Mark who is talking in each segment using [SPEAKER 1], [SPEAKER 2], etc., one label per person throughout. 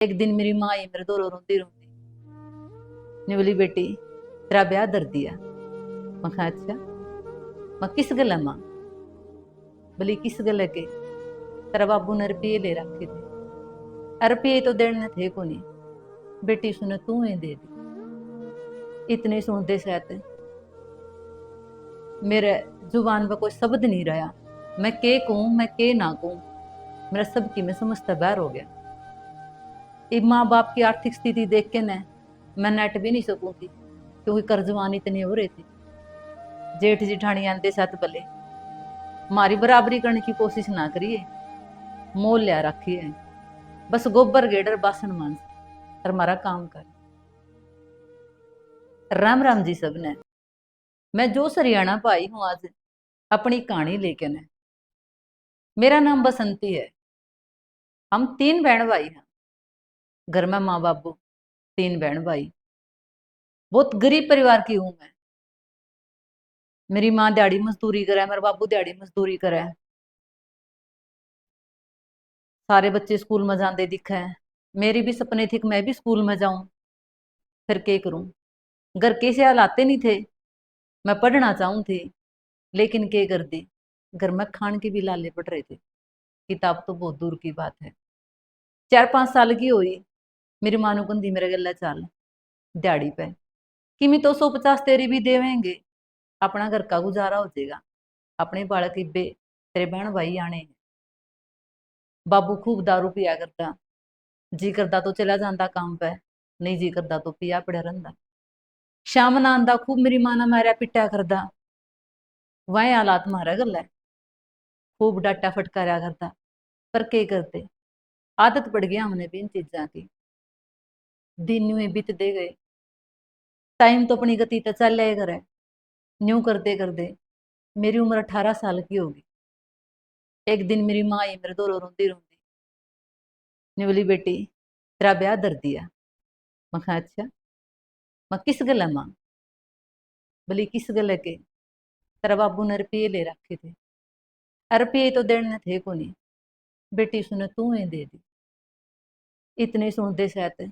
[SPEAKER 1] एक दिन मेरी माँ आई मेरे दौरों रोंदी रोंदी ने बोली बेटी तेरा ब्याह दर दिया। मैं कहा अच्छा। मैं किस गल है माँ? बोली किस गल है के तेरा बाबू ने रुपये ले रखे थे। रुपये तो देने थे को नहीं, बेटी सुने तू ही दे दी। इतने सुनते सहते मेरे जुबान पर कोई शब्द नहीं रहा। मैं के कहूँ मैं के ना कहूँ, मेरा सब की मैं समझता बाहर हो गया। अब माँ बाप की आर्थिक स्थिति देख के न मैं नेट भी नहीं सकूँ थी, क्योंकि कर्जवान इतने हो रहे थे। जेठ जिठानी आंदे साथ भले मारी बराबरी करने की कोशिश ना करिए, मोल लिया रखिए, बस गोबर गेडर बासन मांस और हमारा काम कर। राम राम जी सबने। मैं जो हरियाणा पाई हूँ आज अपनी कहानी लेके न। मेरा नाम बसंती है। हम 3 बहन भाई हैं। घर में माँ बाबू, 3 बहन भाई। बहुत गरीब परिवार की हूं मैं। मेरी माँ दिहाड़ी मजदूरी करे, मेरा बाबू दिहाड़ी मजदूरी करे। सारे बच्चे स्कूल में जाते दिखे हैं। मेरी भी सपने थे कि मैं भी स्कूल में जाऊं। फिर क्या करूं, घर के से हालात नहीं थे। मैं पढ़ना चाहूं थी, लेकिन क्या कर दी, घर में खान के भी लाले पड़ रहे थे। किताब तो बहुत दूर की बात है। 4-5 साल की हुई, मेरी माँ ने कंधी मेरे गला चाल दिहाड़ी पे कि मैं तो 150 तेरी भी देवेंगे, अपना घर का गुजारा हो जाएगा। अपने बालक इब्बे तेरे बहन भाई आने हैं। बाबू खूब दारू पिया करता, जी करता तो चला जाता काम पे, नहीं जी करता तो पिया पड़ा रहता। शाम ना आंदा खूब मेरी मां ने मारा पिटा करदा। वह हालात मारा गल है, खूब डाटा फटकारा करता। पर क्या करते, आदत पड़ गया हमने भी इन चीजा की। दिन यूं बीतते गए, टाइम तो अपनी गति तो चल करे। न्यू करते करते मेरी उम्र 18 साल की होगी। एक दिन मेरी माँ आई मेरे दौरों रोंदी रोंदी ने बोली बेटी तेरा ब्याह दर दिया। मैं कहा अच्छा। मैं किस गल है माँ? बोली किस गल है के तेरा बाबू ने रुपये ले रखे थे। रुपये तो देने थे को नहीं, बेटी सुने तू ही दे दी। इतने सुनते सहते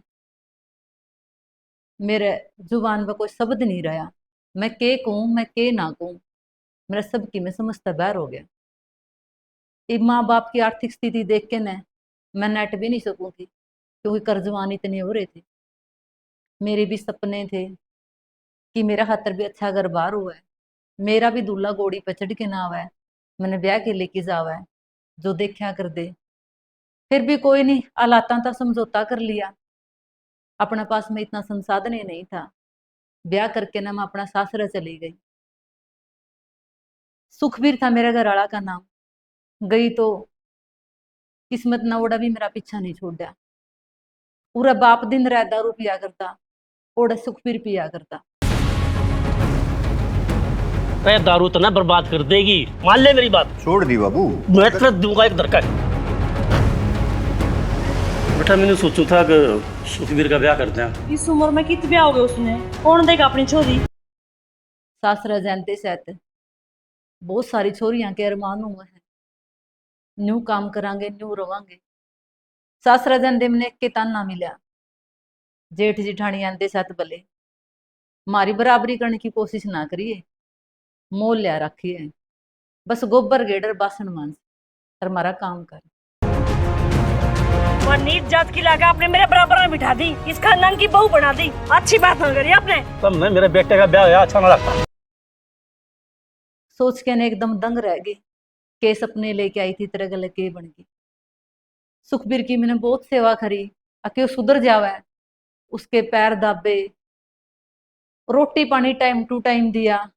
[SPEAKER 1] मेरे जुबान पर कोई शब्द नहीं रहा। मैं के कहूँ मैं के ना कहूँ, मेरा सब की मैं समझता बाहर हो गया। अब माँ बाप की आर्थिक स्थिति देख के न मैं नेट भी नहीं सकूँ थी, क्योंकि कर्जवान इतने हो रहे थे। मेरे भी सपने थे कि मेरा खातर भी अच्छा घर बार हुआ है, मेरा भी दूल्हा घोड़ी पे चढ़ के ना आवा है, मैंने ब्याह के लेके जावा है, जो देखा कर दे। फिर भी कोई नहीं, हालात तक समझौता कर लिया। अपने पास में इतना संसाधन ही नहीं था। ब्याह करके ना मैं अपना सासरा चली गई। सुखबीर था मेरे घर वाला का नाम। गई तो किस्मत ना ओड़ा भी मेरा पीछा नहीं छोड़ा। पूरा बाप दिन रात दारू पिया करता, ओड़ा सुखबीर पिया करता।
[SPEAKER 2] अरे दारू तो ना बर्बाद कर देगी, मान ले मेरी बात।
[SPEAKER 3] छोड़ दी बाबू।
[SPEAKER 2] मैं तुरंत दूंगा एक धक्का। बेटा मैंने सोचू था कि सुखबीर का ब्याह करते हैं।
[SPEAKER 4] इस उम्र में कित ब्याह हो गया उसने, कौन देगा अपनी छोरी?
[SPEAKER 1] सासरा जानते सहते बहुत सारी छोरियां के अरमान हुए हैं, न्यू काम करांगे न्यू रवांगे। सासरा जाते मैंने के ताना मिला। जेठ जिठानी आंदे साथ भले मारी बराबरी करने की कोशिश ना करिए, मोल लिया रखिए, बस गोबर गेडर बासन मांस और हमारा काम कर।
[SPEAKER 4] नीच जात की लागा आपने मेरे बराबर में बिठा दी, इस खानदान की बहू बना दी। अच्छी बात ना करी आपने।
[SPEAKER 2] तब मैं मेरे बेटे का ब्याह हुआ अच्छा ना लगता।
[SPEAKER 1] सोच के ने एकदम दंग रह गई, के सपने लेके आई थी तेरे गले के बन गई। सुखबीर की मैंने बहुत सेवा करी, अके सुधर जावा है, उसके पैर दाबे, रोटी पानी टाइम टू टाइम दिया,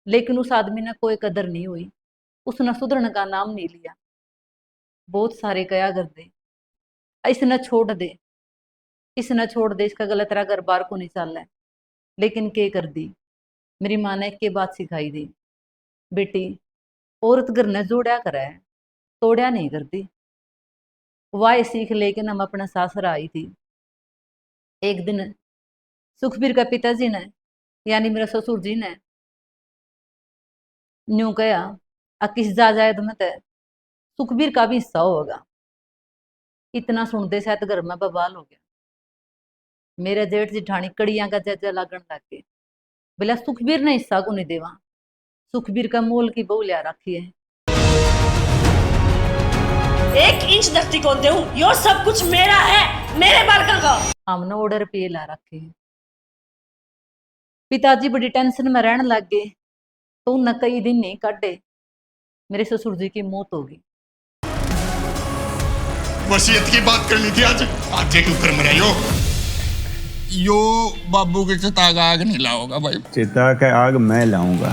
[SPEAKER 1] लेकिन उस आदमी ने कोई कदर नहीं हुई। उसने सुधरने का नाम नहीं लिया। बहुत सारे कया कर दे, इसने छोड़ दे, इसने छोड़ दे, इसका गलत तेरा घर बार को नहीं चल रहा है। लेकिन के कर दी, मेरी माँ ने एक बात सिखाई दी, बेटी औरत घर ने जोड़ा करा है, तोड़ा नहीं करती। वाह सीख लेके हम अपना सासरा आई थी। एक दिन सुखबीर का पिताजी ने, यानी मेरा ससुर जी ने न्यू कहा, किस जा जाए तो मत सुखबीर का भी हिस्सा होगा। इतना सुनते शायद घर में बवाल हो गया। मेरा जेठ जिठानी कड़ियां का जजा लागण लग गए। बोला सुखबीर ने हिस्सा को नहीं देवा, सुखबीर का मोल की बहू लिया रखी है।
[SPEAKER 4] 1 इंच धरती को दूं, यो सब कुछ मेरा है, मेरे बालकन का।
[SPEAKER 1] हमने ऑर्डर पे ला रखे हैं। पिताजी बड़ी टेंशन में रहने लग गए, तो उन कई दिन नहीं काटे, मेरे ससुर जी की मौत होगी।
[SPEAKER 3] वसीयत की बात करनी थी आज क्यों कर मरायो? यो बाबू के चिता का आग नहीं लाओगा भाई।
[SPEAKER 5] चिता का आग मैं लाऊंगा।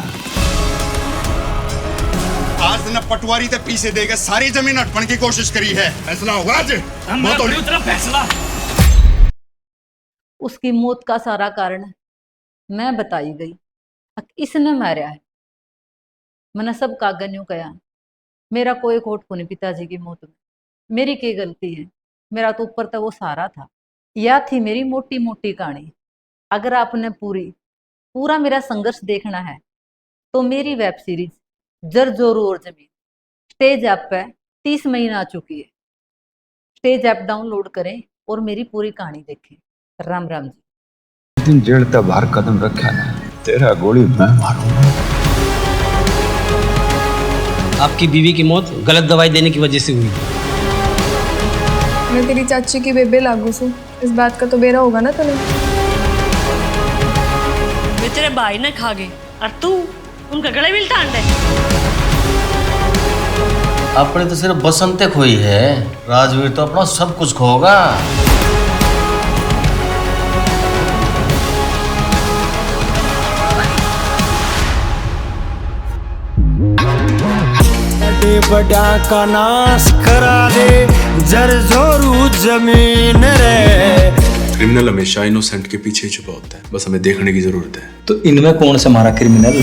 [SPEAKER 3] आज न पटवारी ते पीछे देकर सारी जमीन हड़पने की कोशिश करी है, फैसला होगा आज।
[SPEAKER 2] फैसला
[SPEAKER 1] उसकी मौत का सारा कारण मैं बताई गई, इसने मारा है। मैंने सब कागज यूं कहा, मेरा कोई खोट को नहीं पिताजी की मौत में, मेरी क्या गलती है? मेरा तो ऊपर तो वो सारा था। यह थी मेरी मोटी मोटी कहानी। अगर आपने पूरा मेरा संघर्ष देखना है तो मेरी वेब सीरीज जर जोरू और जमीन स्टेज ऐप पे 30 महीना आ चुकी है। स्टेज ऐप डाउनलोड करें और मेरी पूरी कहानी देखें। राम राम जी।
[SPEAKER 5] दिन जेल तक बाहर कदम रखा ना, तेरा गोली मैं मारूंगा।
[SPEAKER 6] आपकी बीवी की मौत गलत दवाई देने की वजह से हुई।
[SPEAKER 7] मैं तेरी चाची की बेबे लागू सू, इस बात का तो बेरा होगा ना तने।
[SPEAKER 4] वे तेरे भाई ने खा गए और तू उनका गले भी टांड दे।
[SPEAKER 8] अपने तो सिर्फ बसंते खोई है, राजवीर तो अपना सब कुछ खोगा।
[SPEAKER 9] बड़ा का नाश करा दे जरजोरू जमीन रे।
[SPEAKER 10] क्रिमिनल हमेशा इनोसेंट के पीछे ही छुपा होता है, बस हमें देखने की जरूरत है।
[SPEAKER 9] तो इनमें कौन सा हमारा क्रिमिनल?